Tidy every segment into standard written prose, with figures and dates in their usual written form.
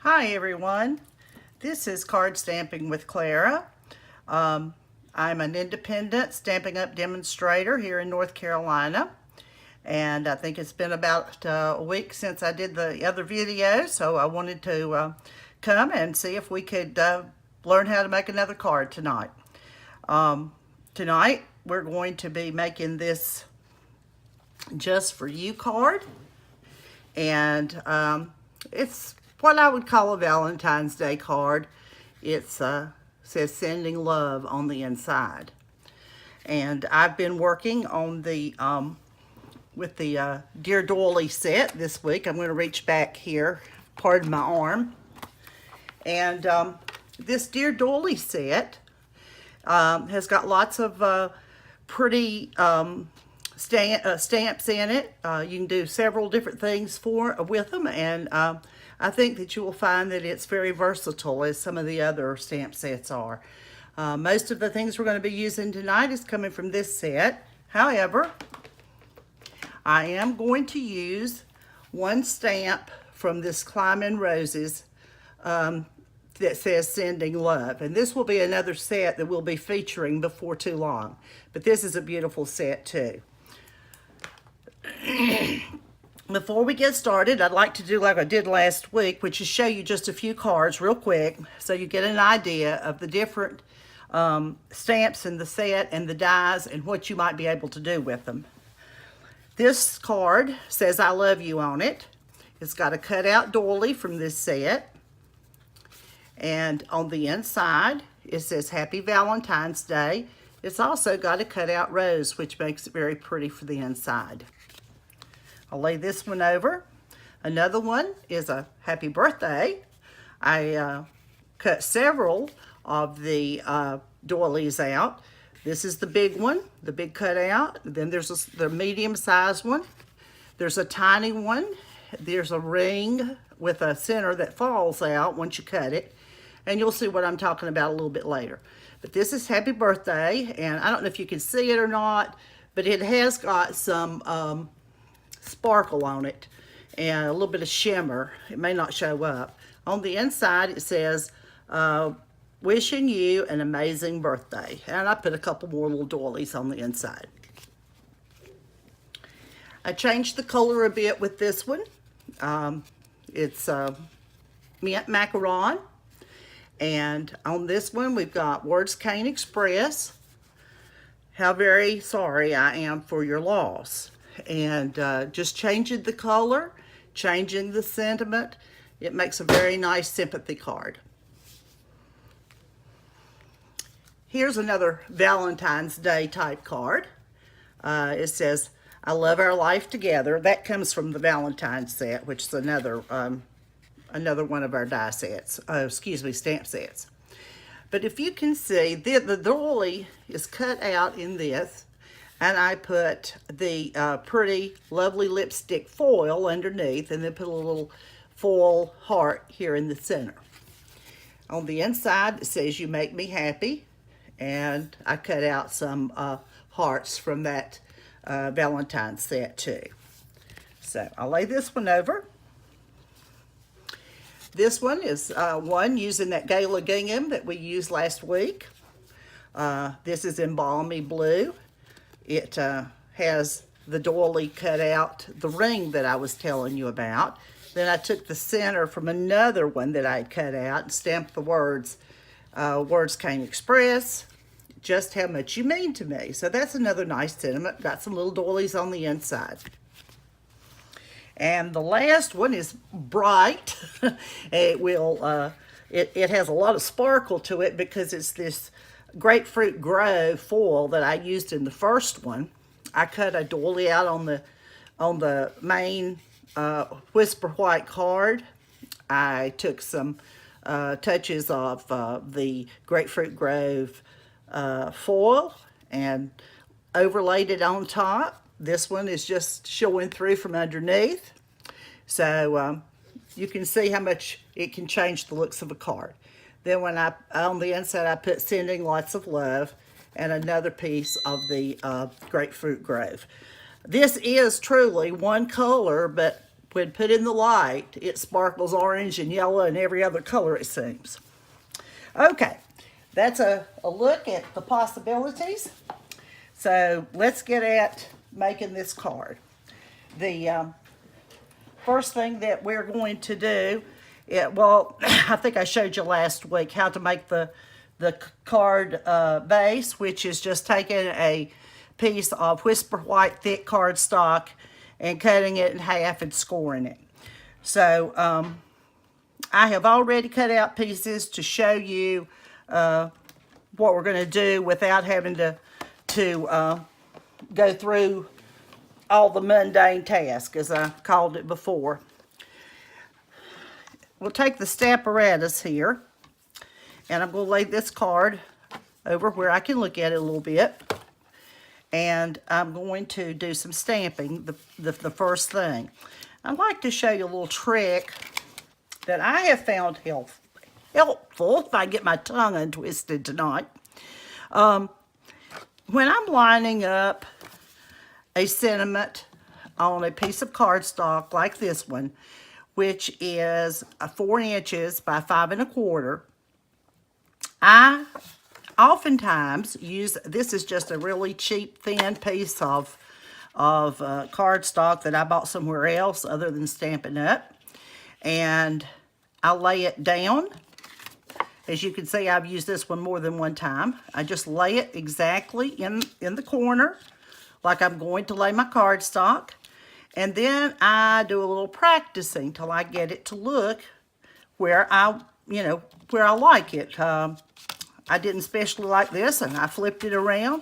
Hi everyone, this is Card Stamping with Clara. I'm an independent Stampin' Up demonstrator here in North Carolina, and I think it's been about a week since I did the other video, so I wanted to come and see if we could learn how to make another card tonight. Tonight we're going to be making this Just For You card, and it's what I would call a Valentine's Day card. It says sending love on the inside. And I've been working on the with the Dear Doily set this week. I'm going to reach back here, pardon my arm. And this Dear Doily set has got lots of pretty stamps in it. You can do several different things with them, and I think that you will find that it's very versatile, as some of the other stamp sets are. Most of the things we're going to be using tonight is coming from this set. However, I am going to use one stamp from this Climbing Roses that says Sending Love. And this will be another set that we'll be featuring before too long. But this is a beautiful set too. Before we get started, I'd like to do like I did last week, which is show you just a few cards real quick so you get an idea of the different stamps in the set and the dies and what you might be able to do with them. This card says I love you on it. It's got a cutout doily from this set. And on the inside, it says Happy Valentine's Day. It's also got a cutout rose, which makes it very pretty for the inside. I'll lay this one over. Another one is a happy birthday. I cut several of the doilies out. This is the big one, the big cutout. Then there's the medium-sized one. There's a tiny one. There's a ring with a center that falls out once you cut it. And you'll see what I'm talking about a little bit later. But this is happy birthday, and I don't know if you can see it or not, but it has got some sparkle on it and a little bit of shimmer. It may not show up. On the inside it says wishing you an amazing birthday, and I put a couple more little doilies on the inside. I changed the color a bit with this one. It's mint macaron, and on this one we've got Words Can't Express how very sorry I am for your loss. And just changing the color, changing the sentiment, it makes a very nice sympathy card. Here's another Valentine's Day type card. It says, I love our life together. That comes from the Valentine's set, which is another one of our die sets, stamp sets. But if you can see, the doily is cut out in this, and I put the pretty, lovely lipstick foil underneath, and then put a little foil heart here in the center. On the inside, it says, you make me happy, and I cut out some hearts from that Valentine's set too. So I'll lay this one over. This one is one using that Gala gingham that we used last week. This is in balmy blue. It has the doily cut out, the ring that I was telling you about. Then I took the center from another one that I had cut out and stamped the words, Words Can't Express, just how much you mean to me. So that's another nice sentiment. Got some little doilies on the inside. And the last one is bright. It has a lot of sparkle to it because it's this Grapefruit Grove foil that I used in the first one. I cut a doily out on the main Whisper White card. I took some touches of the Grapefruit Grove foil and overlaid it on top. This one is just showing through from underneath. So you can see how much it can change the looks of a card. Then on the inside, I put Sending Lots of Love and another piece of the Grapefruit Grove. This is truly one color, but when put in the light, it sparkles orange and yellow and every other color it seems. Okay, that's a look at the possibilities. So let's get at making this card. The first thing that we're going to do, well, I think I showed you last week how to make the card base, which is just taking a piece of Whisper White thick cardstock and cutting it in half and scoring it. So I have already cut out pieces to show you what we're going to do without having to go through all the mundane tasks, as I called it before. We'll take the Stamparatus here, and I'm going to lay this card over where I can look at it a little bit. And I'm going to do some stamping, the first thing. I'd like to show you a little trick that I have found helpful, if I get my tongue untwisted tonight. When I'm lining up a sentiment on a piece of cardstock like this one, which is 4 inches by 5 1/4, I oftentimes use, this is just a really cheap thin piece of cardstock that I bought somewhere else other than Stampin' Up, and I lay it down. As you can see, I've used this one more than one time. I just lay it exactly in the corner like I'm going to lay my cardstock, and then I do a little practicing till I get it to look where I like it. I didn't especially like this, and I flipped it around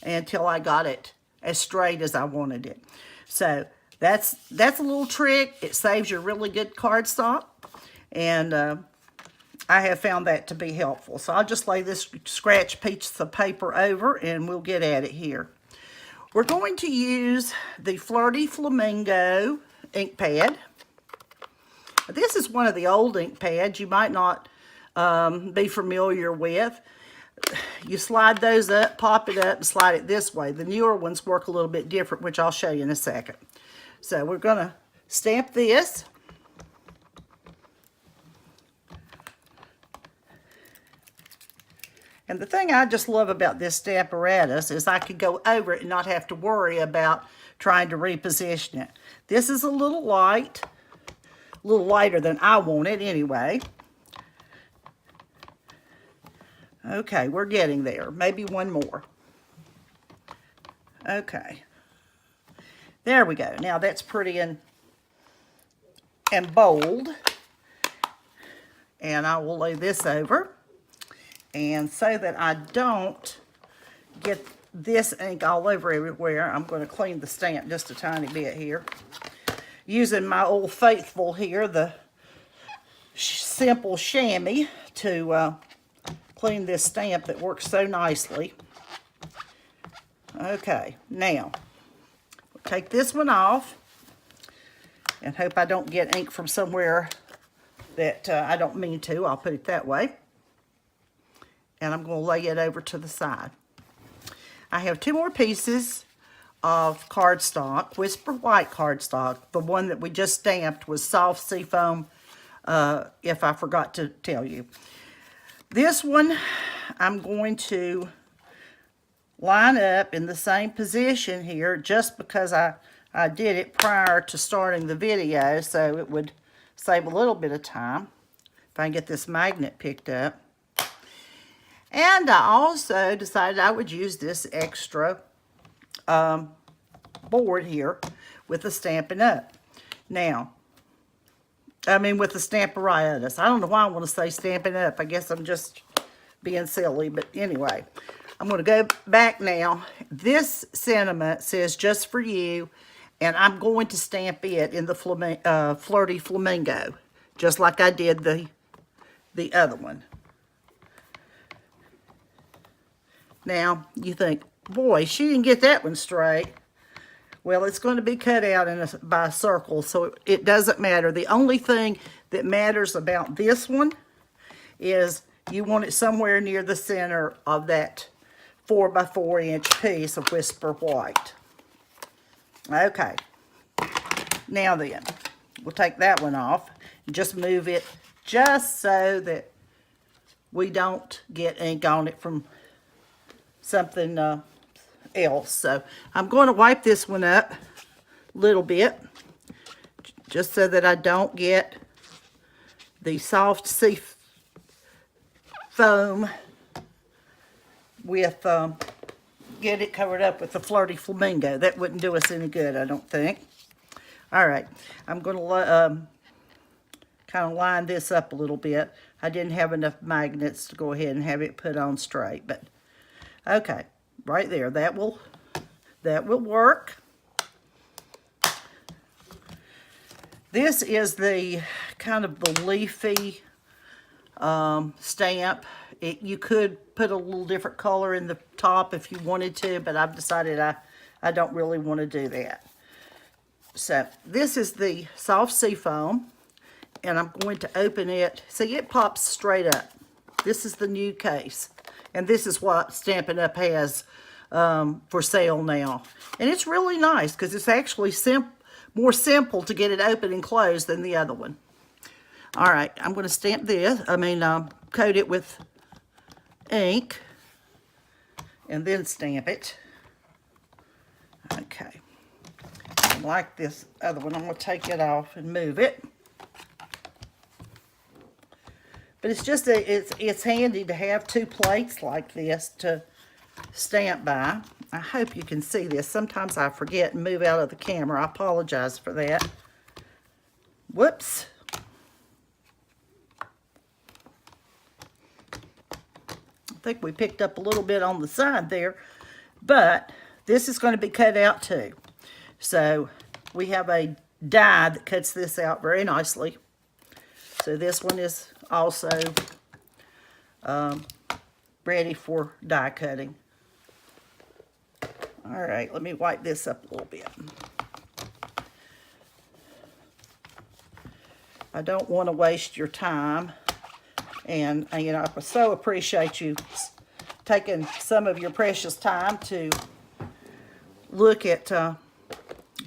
until I got it as straight as I wanted it. So that's a little trick. It saves you really good cardstock, and I have found that to be helpful. So I'll just lay this scratch piece of paper over, and we'll get at it here. We're going to use the Flirty Flamingo ink pad. This is one of the old ink pads you might not be familiar with. You slide those up, pop it up, and slide it this way. The newer ones work a little bit different, which I'll show you in a second. So we're going to stamp this. And the thing I just love about this Stamparatus is I could go over it and not have to worry about trying to reposition it. This is a little light, a little lighter than I want it anyway. Okay, we're getting there. Maybe one more. Okay. There we go. Now that's pretty and bold. And I will lay this over. And so that I don't get this ink all over everywhere, I'm going to clean the stamp just a tiny bit here. Using my Old Faithful here, the simple chamois, to clean this stamp that works so nicely. Okay, now, take this one off and hope I don't get ink from somewhere that I don't mean to. I'll put it that way. And I'm going to lay it over to the side. I have 2 more pieces of cardstock, Whisper White cardstock. The one that we just stamped was soft seafoam, if I forgot to tell you. This one, I'm going to line up in the same position here just because I did it prior to starting the video, so it would save a little bit of time if I can get this magnet picked up. And I also decided I would use this extra board here with the Stampin' Up. Now, with the Stamparatus. I don't know why I want to say Stampin' Up. I guess I'm just being silly. But anyway, I'm going to go back now. This sentiment says just for you. And I'm going to stamp it in the Flirty Flamingo. Just like I did the other one. Now, you think, boy, she didn't get that one straight. Well, it's going to be cut out by a circle, so it doesn't matter. The only thing that matters about this one is you want it somewhere near the center of that 4 by 4 inch piece of Whisper White. Okay. Now then, we'll take that one off and just move it just so that we don't get ink on it from something else. So I'm going to wipe this one up a little bit just so that I don't get the soft sea foam with get it covered up with the Flirty Flamingo. That wouldn't do us any good, I don't think. All right, I'm going to kind of line this up a little bit. I didn't have enough magnets to go ahead and have it put on straight, but okay, right there, that will work. This is the kind of the leafy stamp. You could put a little different color in the top if you wanted to, but I've decided I don't really want to do that. So this is the soft sea foam, and I'm going to open it. See, it pops straight up. This is the new case, and this is what Stampin' Up has for sale now. And it's really nice because it's actually more simple to get it open and closed than the other one. All right, I'm going to stamp this, coat it with ink and then stamp it. Okay. And like this other one, I'm going to take it off and move it. But it's just it's handy to have two plates like this to stamp by. I hope you can see this. Sometimes I forget and move out of the camera. I apologize for that. Whoops. I think we picked up a little bit on the side there, but this is going to be cut out too. So we have a die that cuts this out very nicely. So this one is also ready for die cutting. All right, let me wipe this up a little bit. I don't want to waste your time. And, you know, I so appreciate you taking some of your precious time to look at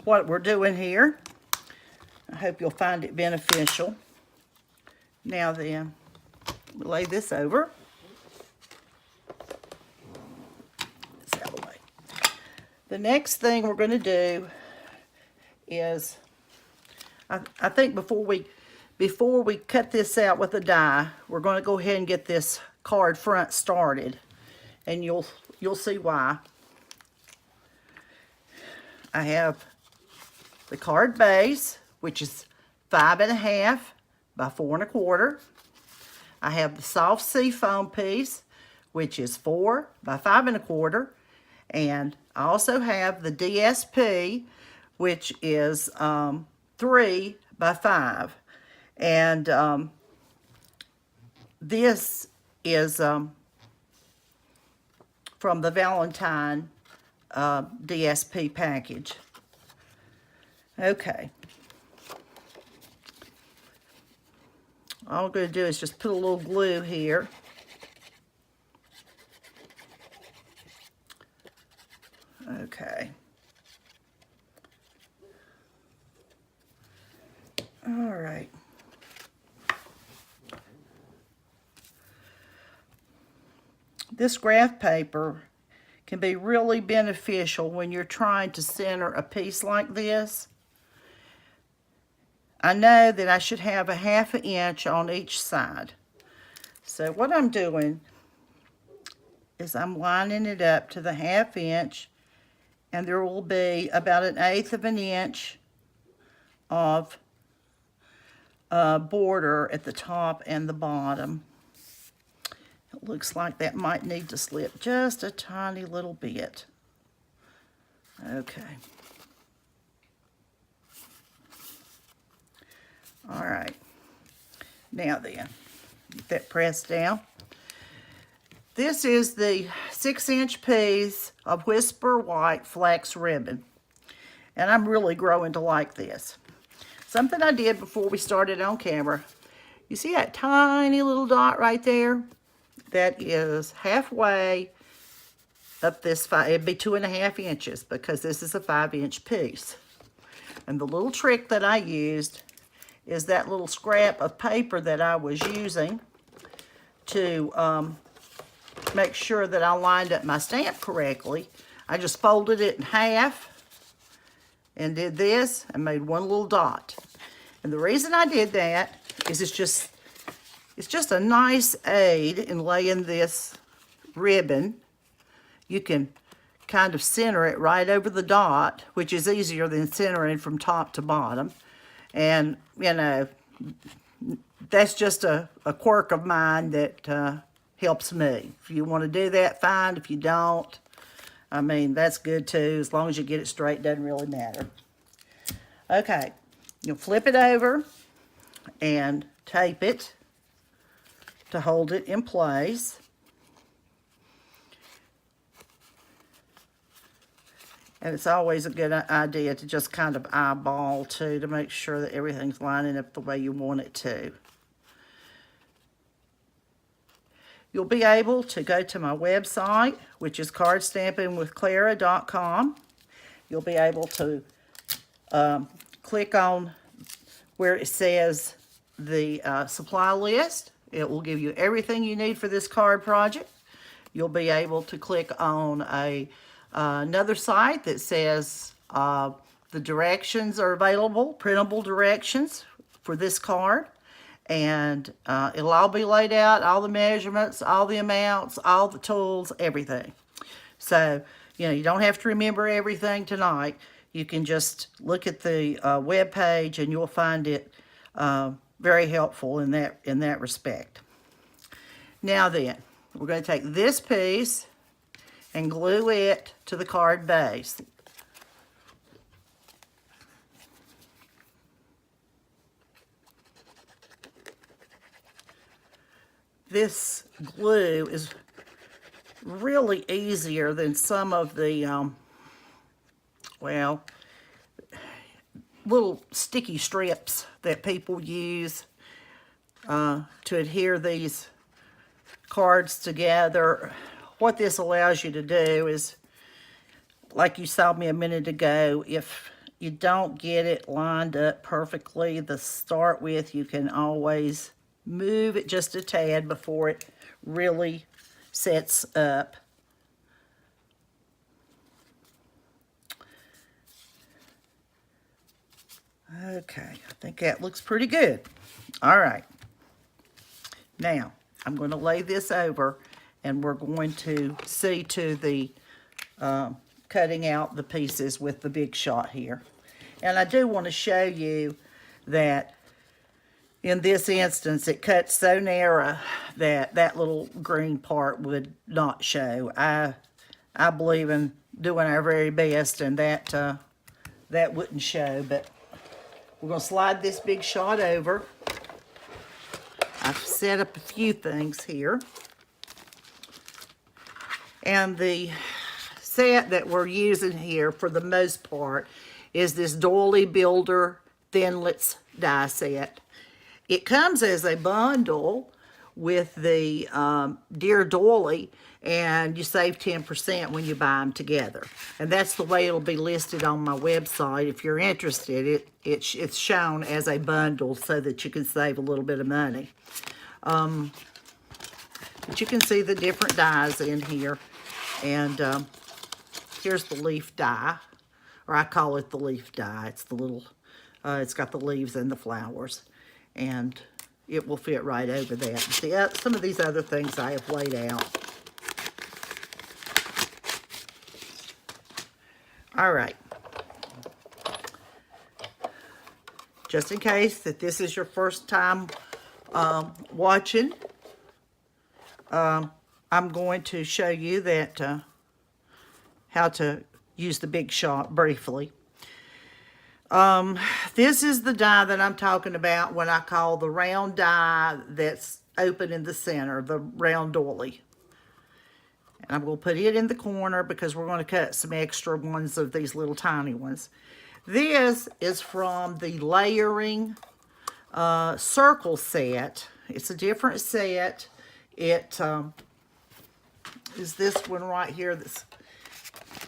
what we're doing here. I hope you'll find it beneficial. Now then, we'll lay this over. This out of the way. The next thing we're going to do is, I think before we cut this out with a die, we're going to go ahead and get this card front started, and you'll see why. I have the card base, which is 5.5 by 4 1/4. I have the soft sea foam piece, which is 4 by 5 1/4, and I also have the DSP, which is 3 by 5. And this is from the Valentine DSP package. Okay. All I'm going to do is just put a little glue here. Okay. All right. This graph paper can be really beneficial when you're trying to center a piece like this. I know that I should have a 1/2 inch on each side. So what I'm doing is I'm lining it up to the 1/2 inch, and there will be about 1/8 of an inch of border at the top and the bottom. It looks like that might need to slip just a tiny little bit. Okay. All right. Now then, get that pressed down. This is the 6-inch piece of Whisper White flax ribbon. And I'm really growing to like this. Something I did before we started on camera. You see that tiny little dot right there? That is halfway up this it'd be 2.5 inches because this is a 5-inch piece. And the little trick that I used is that little scrap of paper that I was using to make sure that I lined up my stamp correctly. I just folded it in half and did this and made one little dot. And the reason I did that is it's just a nice aid in laying this ribbon. You can kind of center it right over the dot, which is easier than centering from top to bottom. And, you know, that's just a quirk of mine that helps me. If you want to do that, fine. If you don't, I mean, that's good too. As long as you get it straight, doesn't really matter. Okay, you'll flip it over and tape it to hold it in place. And it's always a good idea to just kind of eyeball too, to make sure that everything's lining up the way you want it to. You'll be able to go to my website, which is cardstampingwithclara.com. You'll be able to click on where it says the supply list. It will give you everything you need for this card project. You'll be able to click on another site that says the directions are available, printable directions for this card. And it'll all be laid out, all the measurements, all the amounts, all the tools, everything. So, you know, you don't have to remember everything tonight. You can just look at the web page and you'll find it very helpful in that respect. Now then, we're going to take this piece and glue it to the card base. This glue is really easier than some of the, well, little sticky strips that people use to adhere these cards together. What this allows you to do is, like you saw me a minute ago, if you don't get it lined up perfectly to start with, you can always move it just a tad before it really sets up. Okay, I think that looks pretty good. All right. Now, I'm going to lay this over and we're going to see to the cutting out the pieces with the big shot here. And I do want to show you that in this instance, it cuts so narrow that that little green part would not show. I believe in doing our very best, and that wouldn't show. But we're going to slide this big shot over. I've set up a few things here. And the set that we're using here, for the most part, is this Doily Builder Thinlits die set. It comes as a bundle with the Dear Doily, and you save 10% when you buy them together. And that's the way it'll be listed on my website. If you're interested, it's shown as a bundle so that you can save a little bit of money. But you can see the different dies in here. And here's the leaf die, or I call it the leaf die. It's the little, it's got the leaves and the flowers. And it will fit right over that. See, some of these other things I have laid out. All right. Just in case that this is your first time watching, I'm going to show you that how to use the big shot briefly. This is the die that I'm talking about when I call the round die that's open in the center, the round doily. And I'm going to put it in the corner because we're going to cut some extra ones of these little tiny ones. This is from the layering circle set. It's a different set. It is this one right here.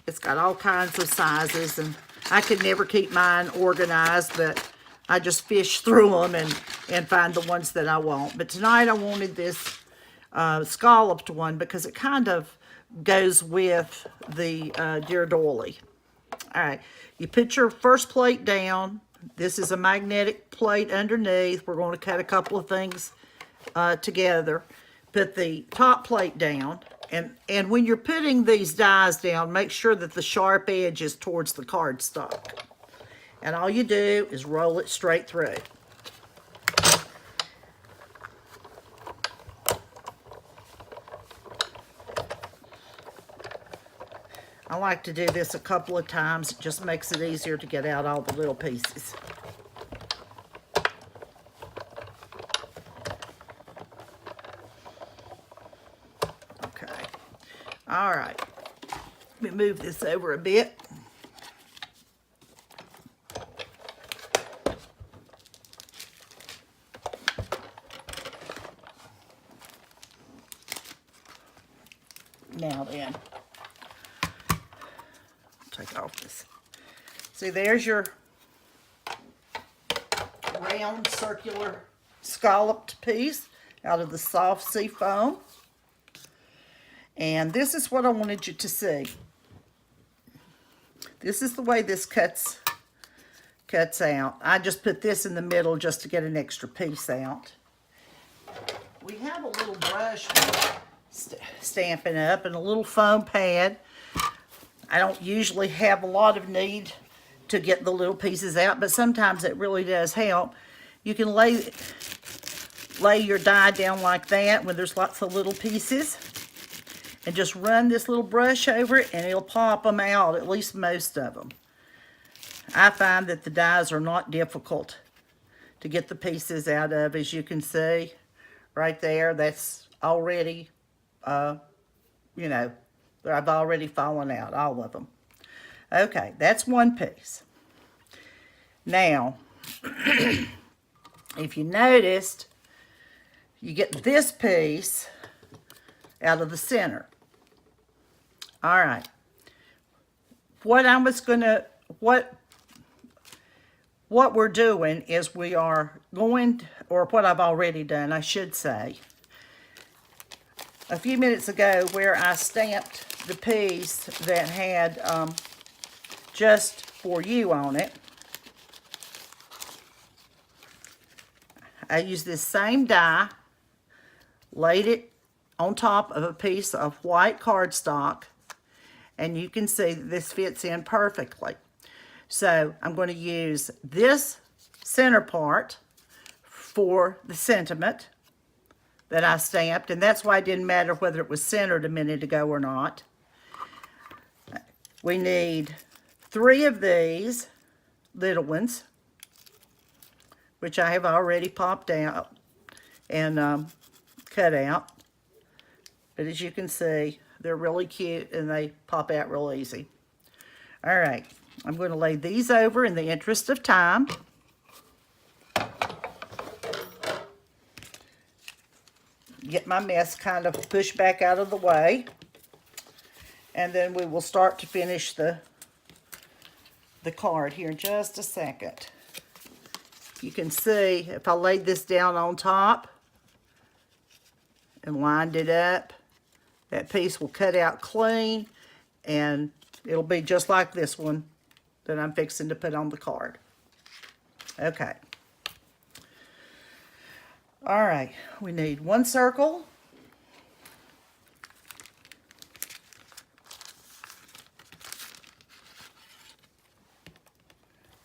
It's got all kinds of sizes, and I could never keep mine organized, but I just fish through them and find the ones that I want. But tonight I wanted this scalloped one because it kind of goes with the Dear Doily. All right, you put your first plate down. This is a magnetic plate underneath. We're going to cut a couple of things together. Put the top plate down. And when you're putting these dies down, make sure that the sharp edge is towards the cardstock. And all you do is roll it straight through. I like to do this a couple of times. It just makes it easier to get out all the little pieces. Okay. All right. Let me move this over a bit. Now then, take off this. See, there's your round circular scalloped piece out of the soft sea foam. And this is what I wanted you to see. This is the way this cuts out. I just put this in the middle just to get an extra piece out. We have a little brush with Stampin' Up and a little foam pad. I don't usually have a lot of need to get the little pieces out, but sometimes it really does help. You can lay your die down like that when there's lots of little pieces and just run this little brush over it and it'll pop them out, at least most of them. I find that the dies are not difficult to get the pieces out of. As you can see right there, that's already you know, I've already fallen out, all of them. Okay, that's one piece. Now, if you noticed, you get this piece out of the center. All right. What we're doing is we are going, or what I've already done, I should say, a few minutes ago where I stamped the piece that had Just For You on it. I used this same die, laid it on top of a piece of white cardstock, and you can see that this fits in perfectly. So I'm going to use this center part for the sentiment that I stamped, and that's why it didn't matter whether it was centered a minute ago or not. We need 3 of these little ones, which I have already popped out and cut out. But as you can see, they're really cute and they pop out real easy. All right, I'm going to lay these over in the interest of time. Get my mess kind of pushed back out of the way. And then we will start to finish the card here in just a second. You can see if I laid this down on top and lined it up, that piece will cut out clean and it'll be just like this one that I'm fixing to put on the card. Okay. All right, we need 1 circle.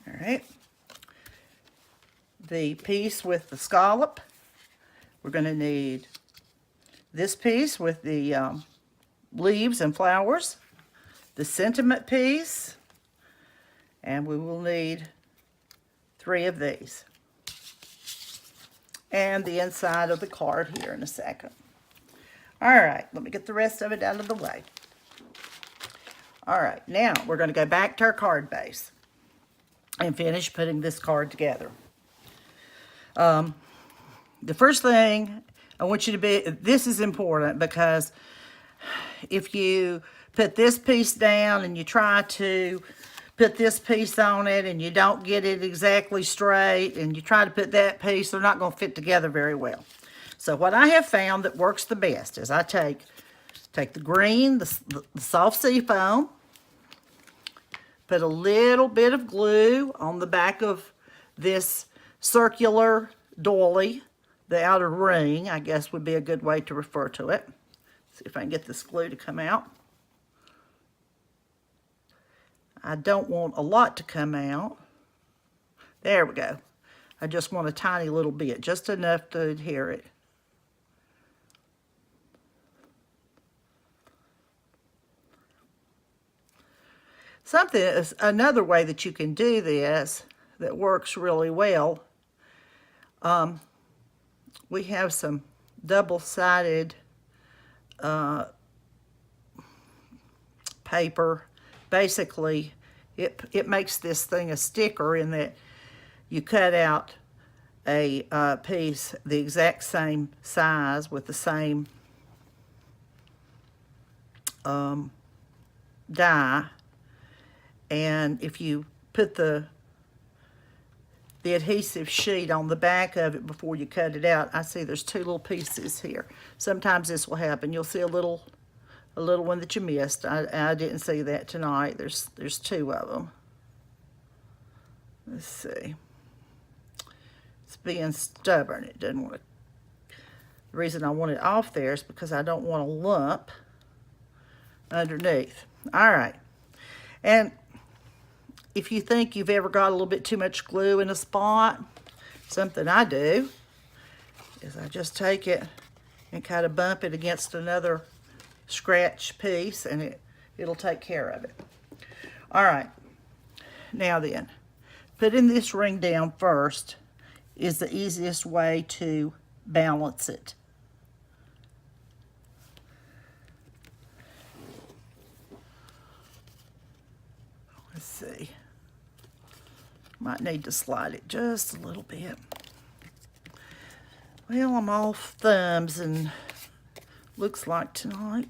All right. The piece with the scallop. We're going to need this piece with the leaves and flowers, the sentiment piece, and we will need 3 of these. And the inside of the card here in a second. All right, let me get the rest of it out of the way. All right, now we're going to go back to our card base and finish putting this card together. The first thing I want you to be, this is important because if you put this piece down and you try to put this piece on it and you don't get it exactly straight and you try to put that piece, they're not going to fit together very well. So what I have found that works the best is I take the green, the soft seafoam, put a little bit of glue on the back of this circular doily, the outer ring, I guess would be a good way to refer to it. See if I can get this glue to come out. I don't want a lot to come out. There we go. I just want a tiny little bit, just enough to adhere it. Another way that you can do this that works really well, we have some double-sided paper. Basically, it makes this thing a sticker in that you cut out a piece the exact same size with the same die, and if you put the adhesive sheet on the back of it before you cut it out, I see there's two little pieces here. Sometimes this will happen. You'll see a little one that you missed. I didn't see that tonight. There's two of them. Let's see. It's being stubborn. It doesn't want to. The reason I want it off there is because I don't want a lump underneath. All right. And if you think you've ever got a little bit too much glue in a spot, something I do is I just take it and kind of bump it against another scratch piece, and it'll take care of it. All right. Now then, putting this ring down first is the easiest way to balance it. Let's see. Might need to slide it just a little bit. Well, I'm off thumbs and looks like tonight.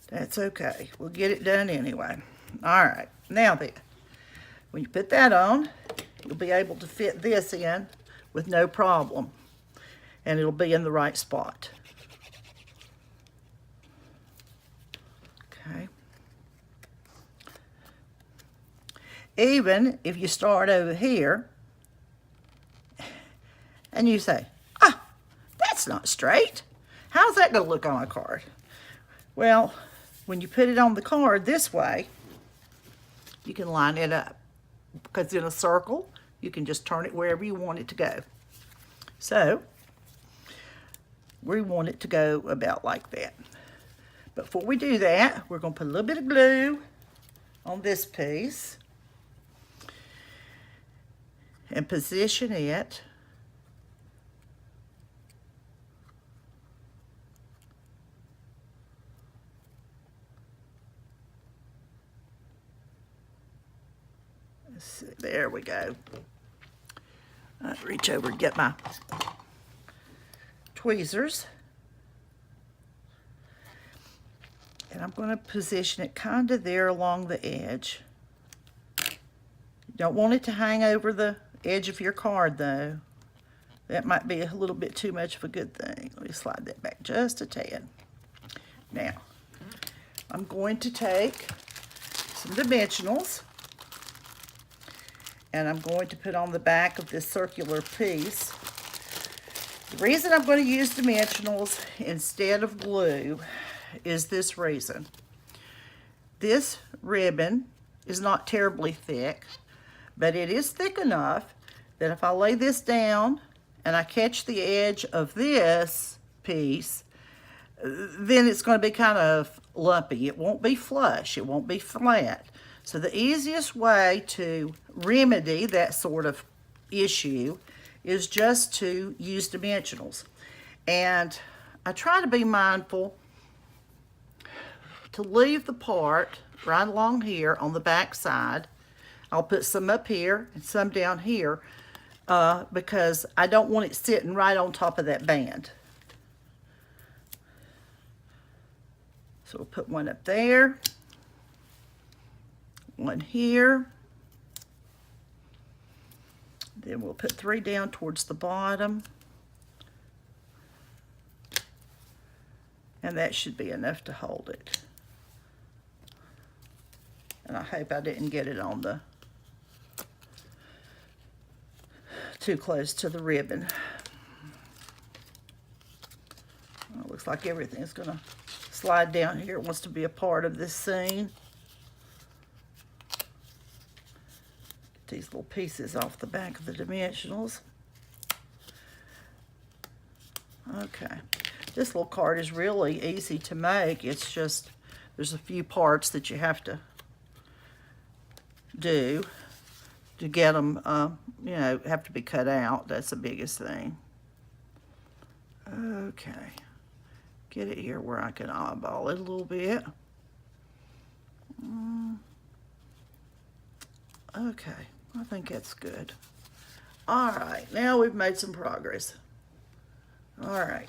That's okay. We'll get it done anyway. All right. Now then, when you put that on, you'll be able to fit this in with no problem. And it'll be in the right spot. Okay. Even if you start over here and you say, that's not straight. How's that going to look on a card? Well, when you put it on the card this way, you can line it up. Because in a circle, you can just turn it wherever you want it to go. So, we want it to go about like that. But before we do that, we're going to put a little bit of glue on this piece and position it there we go. I'll reach over and get my tweezers. And I'm going to position it kind of there along the edge. You don't want it to hang over the edge of your card though. That might be a little bit too much of a good thing. Let me slide that back just a tad. Now, I'm going to take some dimensionals and I'm going to put on the back of this circular piece. The reason I'm going to use dimensionals instead of glue is this reason. This ribbon is not terribly thick, but it is thick enough that if I lay this down and I catch the edge of this piece, then it's going to be kind of lumpy. It won't be flush. It won't be flat. So the easiest way to remedy that sort of issue is just to use dimensionals. And I try to be mindful to leave the part right along here on the back side. I'll put some up here and some down here because I don't want it sitting right on top of that band. So we'll put one up there, one here. Then we'll put 3 down towards the bottom. And that should be enough to hold it. And I hope I didn't get it on the too close to the ribbon. Well, it looks like everything's gonna slide down here. It wants to be a part of this scene. Get these little pieces off the back of the dimensionals. Okay, this little card is really easy to make. It's just, there's a few parts that you have to do to get them, you know, have to be cut out. That's the biggest thing. Okay, get it here where I can eyeball it a little bit. Okay, I think that's good. All right, now we've made some progress. All right.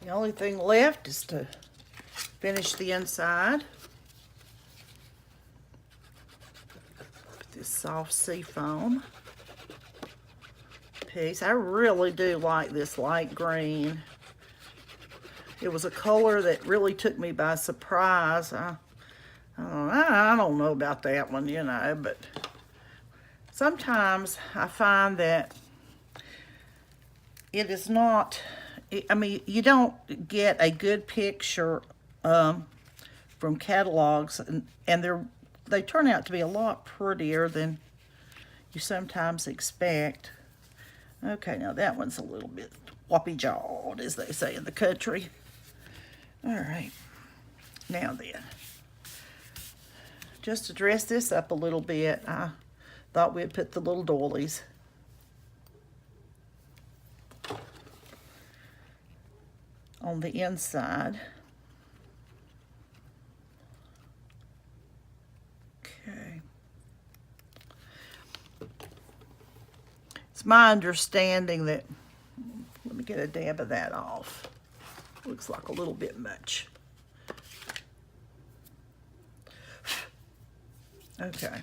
The only thing left is to finish the inside. Put this soft seafoam piece. I really do like this light green. It was a color that really took me by surprise. I don't know about that one, you know, but sometimes I find that it is not, I mean, you don't get a good picture from catalogs, and they turn out to be a lot prettier than you sometimes expect. Okay, now that one's a little bit whoppy-jawed, as they say in the country. All right, now then, just to dress this up a little bit, I thought we'd put the little doilies on the inside. Okay. It's my understanding that, let me get a dab of that off. Looks like a little bit much. Okay.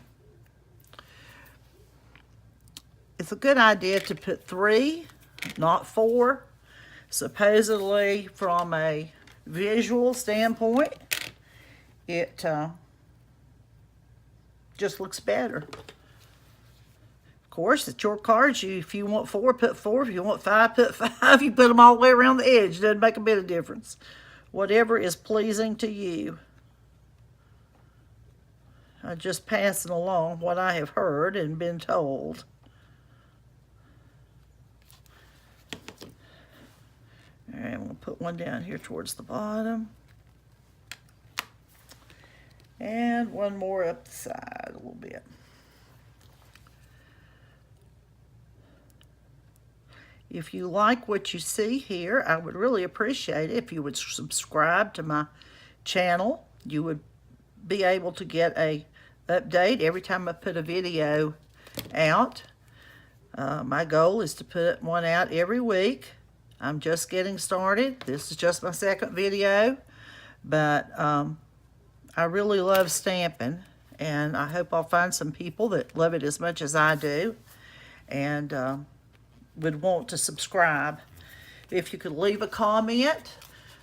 It's a good idea to put 3, not 4. Supposedly, from a visual standpoint, it just looks better. Of course, it's your cards. If you want 4, put 4. If you want 5, put 5. You put them all the way around the edge. Doesn't make a bit of difference. Whatever is pleasing to you. I'm just passing along what I have heard and been told. All right, I'm going to put one down here towards the bottom. And one more up the side a little bit. If you like what you see here, I would really appreciate it if you would subscribe to my channel. You would be able to get a update every time I put a video out. My goal is to put one out every week. I'm just getting started. This is just my 2nd video, but I really love stamping, and I hope I'll find some people that love it as much as I do and would want to subscribe. If you could leave a comment,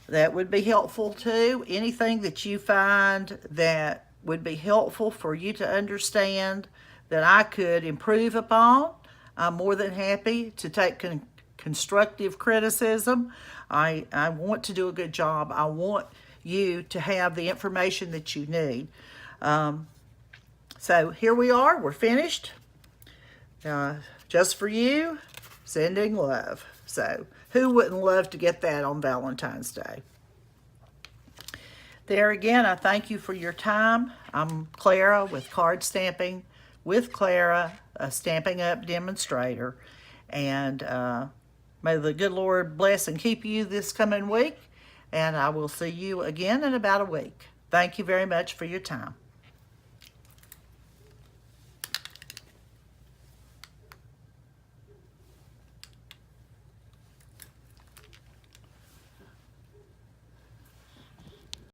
that would be helpful too. Anything that you find that would be helpful for you to understand that I could improve upon, I'm more than happy to take constructive criticism. I want to do a good job. I want you to have the information that you need. So here we are. We're finished. Just for you, sending love. So who wouldn't love to get that on Valentine's Day? There again, I thank you for your time. I'm Clara with Card Stamping with Clara, a Stampin' Up demonstrator. And may the good Lord bless and keep you this coming week. And I will see you again in about a week. Thank you very much for your time.